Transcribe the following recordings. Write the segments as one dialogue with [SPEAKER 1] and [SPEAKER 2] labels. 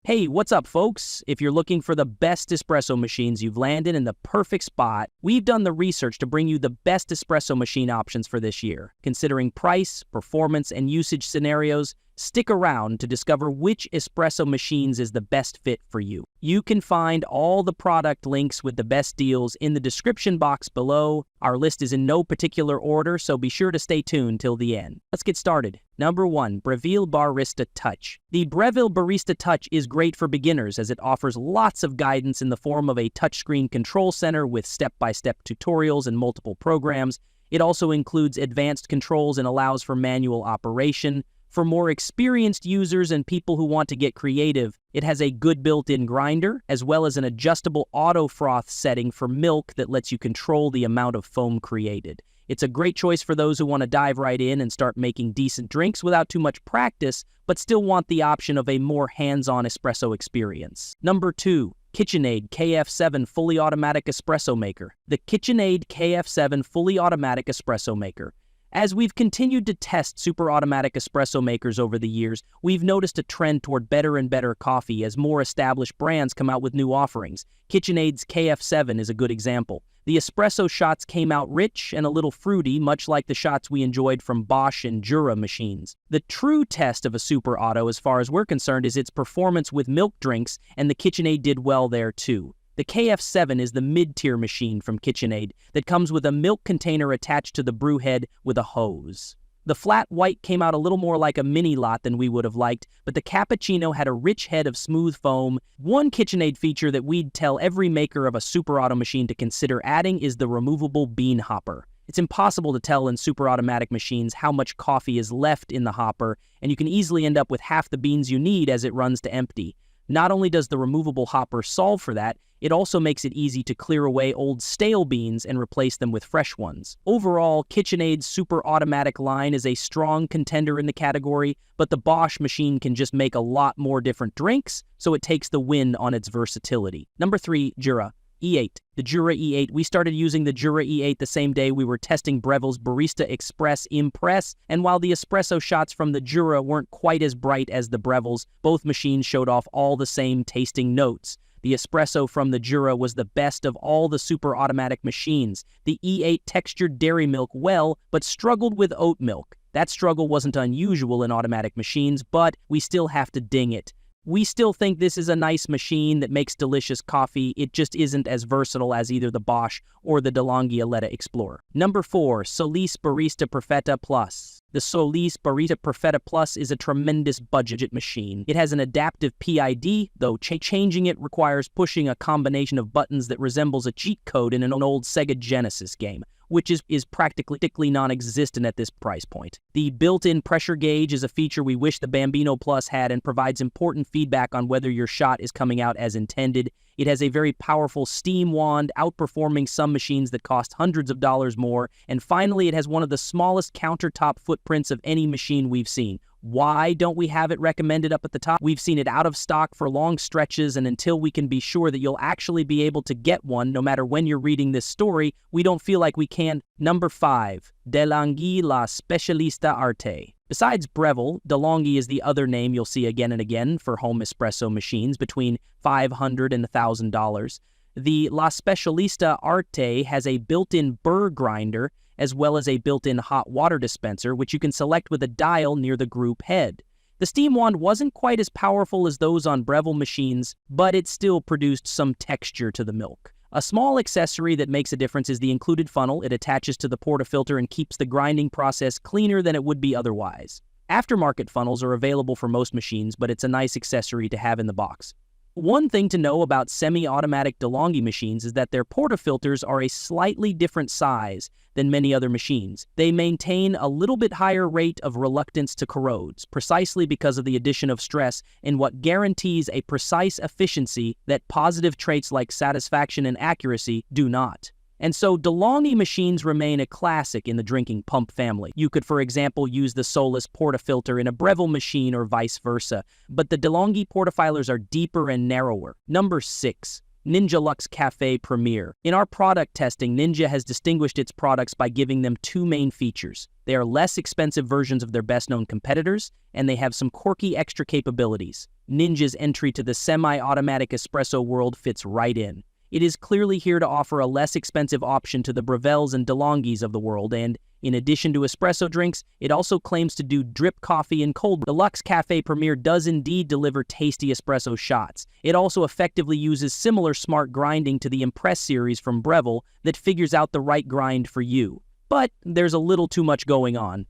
[SPEAKER 1] Hey, what's up, folks? If you're looking for the best espresso machines, you've landed in the perfect spot. We've done the research to bring you the best espresso machine options for this year. Considering price, performance, and usage scenarios, stick around to discover which espresso machines is the best fit for you. You can find all the product links with the best deals in the description box below. Our list is in no particular order, so be sure to stay tuned till the end. Let's get started. Number 1, Breville Barista Touch. The Breville Barista Touch is great for beginners as it offers lots of guidance in the form of a touchscreen control center with step-by-step tutorials and multiple programs. It also includes advanced controls and allows for manual operation. For more experienced users and people who want to get creative, it has a good built-in grinder, as well as an adjustable auto froth setting for milk that lets you control the amount of foam created. It's a great choice for those who want to dive right in and start making decent drinks without too much practice, but still want the option of a more hands-on espresso experience. Number 2. KitchenAid KF7 Fully Automatic Espresso Maker. The KitchenAid KF7 Fully Automatic Espresso Maker. As we've continued to test super automatic espresso makers over the years, we've noticed a trend toward better and better coffee as more established brands come out with new offerings. KitchenAid's KF7 is a good example. The espresso shots came out rich and a little fruity, much like the shots we enjoyed from Bosch and Jura machines. The true test of a super auto, as far as we're concerned, is its performance with milk drinks, and the KitchenAid did well there too. The KF7 is the mid-tier machine from KitchenAid that comes with a milk container attached to the brew head with a hose. The flat white came out a little more like a mini lot than we would have liked, but the cappuccino had a rich head of smooth foam. One KitchenAid feature that we'd tell every maker of a super auto machine to consider adding is the removable bean hopper. It's impossible to tell in super automatic machines how much coffee is left in the hopper, and you can easily end up with half the beans you need as it runs to empty. Not only does the removable hopper solve for that, it also makes it easy to clear away old stale beans and replace them with fresh ones. Overall, KitchenAid's super automatic line is a strong contender in the category, but the Bosch machine can just make a lot more different drinks, so it takes the win on its versatility. Number 3, Jura E8. The Jura E8. We started using the Jura E8 the same day we were testing Breville's Barista Express Impress, and while the espresso shots from the Jura weren't quite as bright as the Breville's, both machines showed off all the same tasting notes. The espresso from the Jura was the best of all the super automatic machines. The E8 textured dairy milk well, but struggled with oat milk. That struggle wasn't unusual in automatic machines, but we still have to ding it. We still think this is a nice machine that makes delicious coffee. It just isn't as versatile as either the Bosch or the Delonghi Aletta Explorer. Number 4, Solis Barista Perfetta Plus. The Solis Barista Perfetta Plus is a tremendous budget machine. It has an adaptive PID, though changing it requires pushing a combination of buttons that resembles a cheat code in an old Sega Genesis game, which is practically non-existent at this price point. The built-in pressure gauge is a feature we wish the Bambino Plus had and provides important feedback on whether your shot is coming out as intended. It has a very powerful steam wand, outperforming some machines that cost hundreds of dollars more. And finally, it has one of the smallest countertop footprints of any machine we've seen. Why don't we have it recommended up at the top? We've seen it out of stock for long stretches, and until we can be sure that you'll actually be able to get one, no matter when you're reading this story, we don't feel like we can. Number 5, Delonghi La Specialista Arte. Besides Breville, Delonghi is the other name you'll see again and again for home espresso machines between $500 and $1,000. The La Specialista Arte has a built-in burr grinder as well as a built-in hot water dispenser, which you can select with a dial near the group head. The steam wand wasn't quite as powerful as those on Breville machines, but it still produced some texture to the milk. A small accessory that makes a difference is the included funnel. It attaches to the portafilter and keeps the grinding process cleaner than it would be otherwise. Aftermarket funnels are available for most machines, but it's a nice accessory to have in the box. One thing to know about semi-automatic Delonghi machines is that their portafilters are a slightly different size than many other machines. They maintain a little bit higher rate of reluctance to corrodes, precisely because of the addition of stress in what guarantees a precise efficiency that positive traits like satisfaction and accuracy do not. And so Delonghi machines remain a classic in the drinking pump family. You could, for example, use the Solis portafilter in a Breville machine or vice versa, but the Delonghi portafilters are deeper and narrower. Number 6. Ninja Luxe Café Premier. In our product testing, Ninja has distinguished its products by giving them two main features. They are less expensive versions of their best-known competitors, and they have some quirky extra capabilities. Ninja's entry to the semi-automatic espresso world fits right in. It is clearly here to offer a less expensive option to the Brevilles and Delonghis of the world, and in addition to espresso drinks, it also claims to do drip coffee and cold brew. The Luxe Café Premier does indeed deliver tasty espresso shots. It also effectively uses similar smart grinding to the Impress series from Breville that figures out the right grind for you. But there's a little too much going on.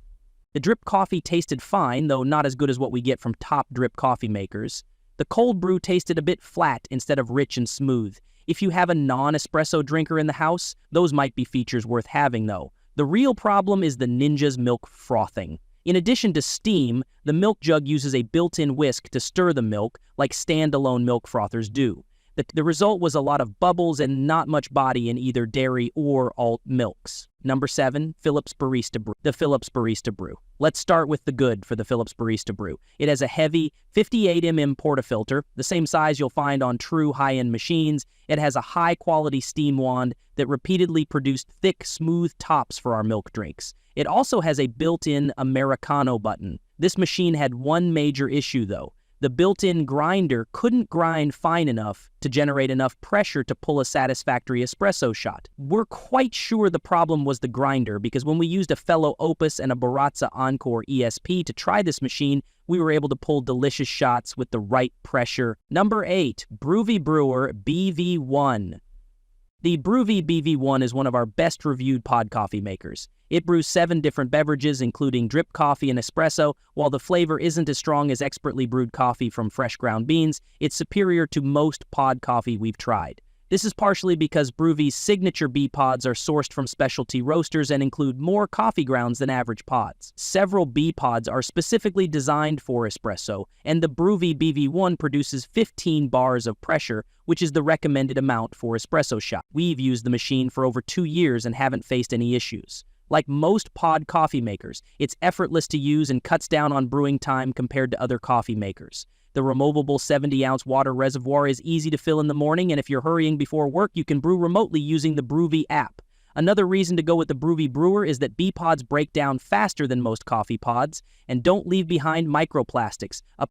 [SPEAKER 1] The drip coffee tasted fine, though not as good as what we get from top drip coffee makers. The cold brew tasted a bit flat instead of rich and smooth. If you have a non-espresso drinker in the house, those might be features worth having though. The real problem is the Ninja's milk frothing. In addition to steam, the milk jug uses a built-in whisk to stir the milk like standalone milk frothers do. The result was a lot of bubbles and not much body in either dairy or alt milks. Number 7, Philips Barista Brew. The Philips Barista Brew. Let's start with the good for the Philips Barista Brew. It has a heavy 58 mm portafilter, the same size you'll find on true high-end machines. It has a high-quality steam wand that repeatedly produced thick, smooth tops for our milk drinks. It also has a built-in Americano button. This machine had one major issue though. The built-in grinder couldn't grind fine enough to generate enough pressure to pull a satisfactory espresso shot. We're quite sure the problem was the grinder because when we used a fellow Opus and a Baratza Encore ESP to try this machine, we were able to pull delicious shots with the right pressure. Number 8, Bruvi Brewer BV1. The Bruvi BV1 is one of our best reviewed pod coffee makers. It brews 7 different beverages, including drip coffee and espresso. While the flavor isn't as strong as expertly brewed coffee from fresh ground beans, it's superior to most pod coffee we've tried. This is partially because Bruvi's signature bee pods are sourced from specialty roasters and include more coffee grounds than average pods. Several bee pods are specifically designed for espresso, and the Bruvi BV1 produces 15 bars of pressure, which is the recommended amount for espresso shot. We've used the machine for over 2 years and haven't faced any issues. Like most pod coffee makers, it's effortless to use and cuts down on brewing time compared to other coffee makers. The removable 70-ounce water reservoir is easy to fill in the morning, and if you're hurrying before work, you can brew remotely using the Bruvi app. Another reason to go with the Bruvi Brewer is that bee pods break down faster than most coffee pods and don't leave behind microplastics, a